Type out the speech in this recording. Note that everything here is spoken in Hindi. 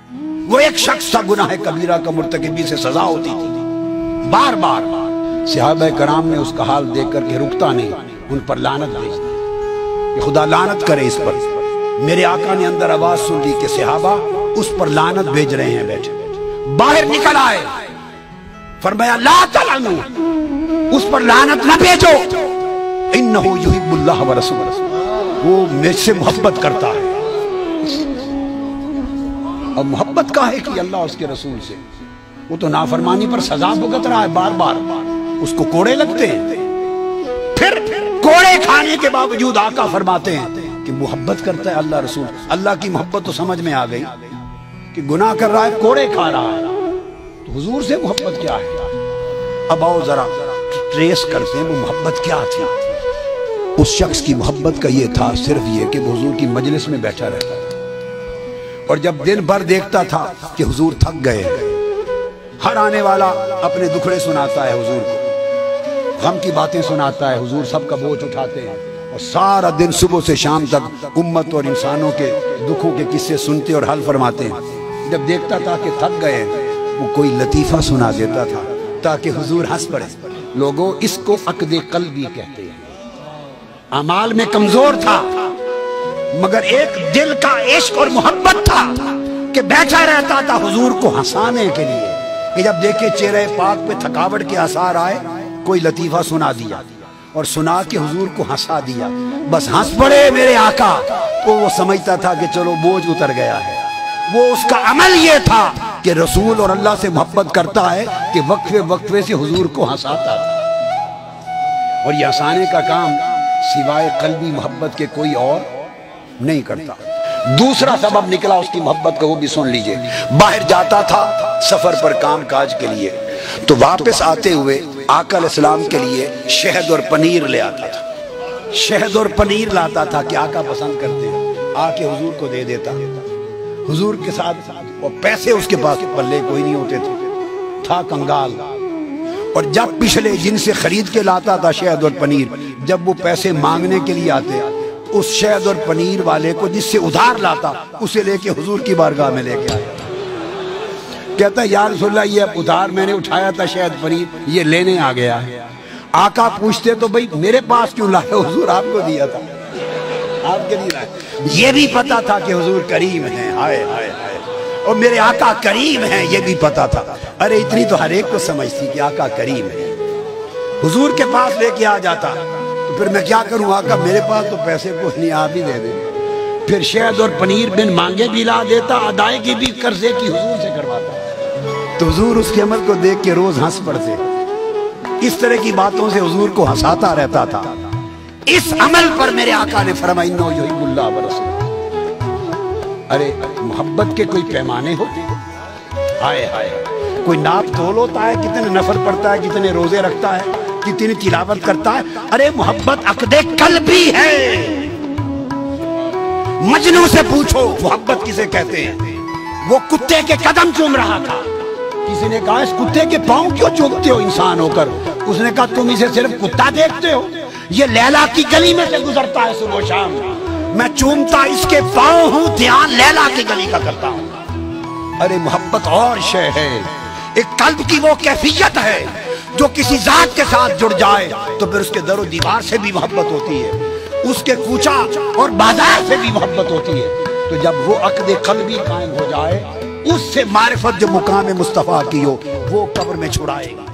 वो एक शख्स था, गुनाह कबीरा का मुर्तकिबी से सजा होती थी। बार बार सहाबा कराम ने उसका हाल देख करके रुकता नहीं, उन पर लानत भेज दी, खुदा लानत करे इस पर। मेरे आका ने अंदर आवाज सुन ली कि सहाबा उस पर लानत भेज रहे हैं बैठे बैठे। बाहर निकल आए, फरमाया ला तलानु, उस पर लानत न भेजो, इन्नहु युहिब्बुल्लाह व रसूलहु, वो मुझसे मोहब्बत करता है। अब मोहब्बत का है कि अल्लाह उसके रसूल से, वो तो नाफरमानी पर सजा भुगत रहा है, बार बार उसको कोड़े लगते हैं। फिर कोड़े खाने के बावजूद आका फरमाते हैं कि मोहब्बत करता है अल्लाह रसूल। अल्लाह की मोहब्बत तो समझ में आ गई कि गुनाह कर रहा है, कोड़े खा रहा है, तो हुजूर से मोहब्बत क्या है। अब आओ जरा ट्रेस करते हैं वो मोहब्बत क्या थी। उस शख्स की मोहब्बत का ये था, सिर्फ ये कि वो हुजूर की मजलिस में बैठा रहता था, और जब दिन भर देखता था कि हुजूर थक गए, हर आने वाला अपने दुखड़े सुनाता है हुजूर को, गम की बातें सुनाता है, हुजूर सबका बोझ उठाते हैं, और सारा दिन सुबह से शाम तक उम्मत और इंसानों के दुखों के किस्से सुनते और हल फरमाते हैं। जब देखता था कि थक गए, वो कोई लतीफा सुना देता था ताकि हुजूर हंस पड़े। लोगों, इसको अक़्दे क़ल्बी कहते हैं। अमाल में कमजोर था, मगर एक दिल का इश्क और मोहब्बत था कि बैठा रहता था हुजूर को हंसाने के लिए, कि जब देखे चेहरे पाक पे थकावट के आसार आए, कोई लतीफा सुना दिया और सुना के हुजूर को हंसा दिया, बस हंस पड़े मेरे आका, तो वो समझता था कि चलो बोझ उतर गया है। वो उसका अमल ये था कि रसूल और अल्लाह से मोहब्बत करता है कि वक्फे वक्फे से हुजूर को हंसाता था, और ये हंसाने का काम सिवाय कल्बी मोहब्बत के कोई और नहीं करता। दूसरा सबब निकला उसकी मोहब्बत का, वो भी सुन लीजिए। बाहर जाता था सफर पर काम काज के लिए, तो वापस आते हुए आका अलैहिस्सलाम के लिए शहद और पनीर ले आता था। शहद और पनीर लाता था कि आका पसंद करते हैं, आके हुजूर को दे देता। हुजूर के साथ, और पैसे उसके पास पल्ले कोई नहीं होते थे, था कंगाल। और जब पिछले जिनसे खरीद के लाता था शहद और पनीर, जब वो पैसे मांगने के लिए आते, उस शहद और पनीर वाले को जिससे उधार लाता, उसे लेके हुजूर की बारगाह में लेके आया। कहता या रसूलल्लाह, ये उधार मैंने उठाया था शहद पनीर, ये लेने आ गया है। आका पूछते तो भाई मेरे पास क्यों लाए, हुजूर आपको दिया था, आपके लिए लाए। ये भी पता था कि हुजूर करीम हैं, हाय हाय हाय, और मेरे आका करीम हैं, ये भी पता था। अरे इतनी तो हर एक को समझ थी कि आका करीम है। हुजूर के पास लेके आ जाता, तो फिर मैं क्या करूं आका, मेरे पास तो पैसे को नहीं, आप ही दे दे। फिर शहद और पनीर बिन मांगे भी ला देता, अदायगी भी कर्जे की हुजूर से करवाता। तो हुजूर उसके अमल को देख के रोज हंस पड़ते। इस तरह की बातों से हुजूर को हंसाता रहता था। इस अमल पर मेरे आका ने फरमाया इन्नो युहिब्बुल्लाह व रसूलहु। अरे मोहब्बत के कोई पैमाने होते, हाय हाय, कोई नाप तोल होता है, कितने नफल पढ़ता है, कितने रोजे रखता है, कितनी तिलावत करता है। अरे मोहब्बत अक़्दे क़ल्बी है। मजनू से पूछो मोहब्बत किसे कहते हैं। वो कुत्ते के कदम चूम रहा था, किसी ने कहा इस कुत्ते के पांव क्यों चूमते हो इंसान होकर। उसने कहा तुम इसे सिर्फ कुत्ता देखते हो, ये लैला की गली में से गुजरता है सुबह शाम, मैं चूमता इसके पांव हूं, ध्यान लैला की गली का करता हूं। अरे मोहब्बत और शय है, एक कल्ब की वो कैफियत है जो किसी जात के साथ जुड़ जाए तो फिर उसके दरो दीवार से भी मोहब्बत होती है, उसके कूचा और बाजार से भी मोहब्बत होती है। तो जब वो अक़्दे क़ल्बी कायम हो जाए, उससे मारिफत जो मुकाम मुस्तफ़ा की हो, वो कब्र में छुड़ाएगा।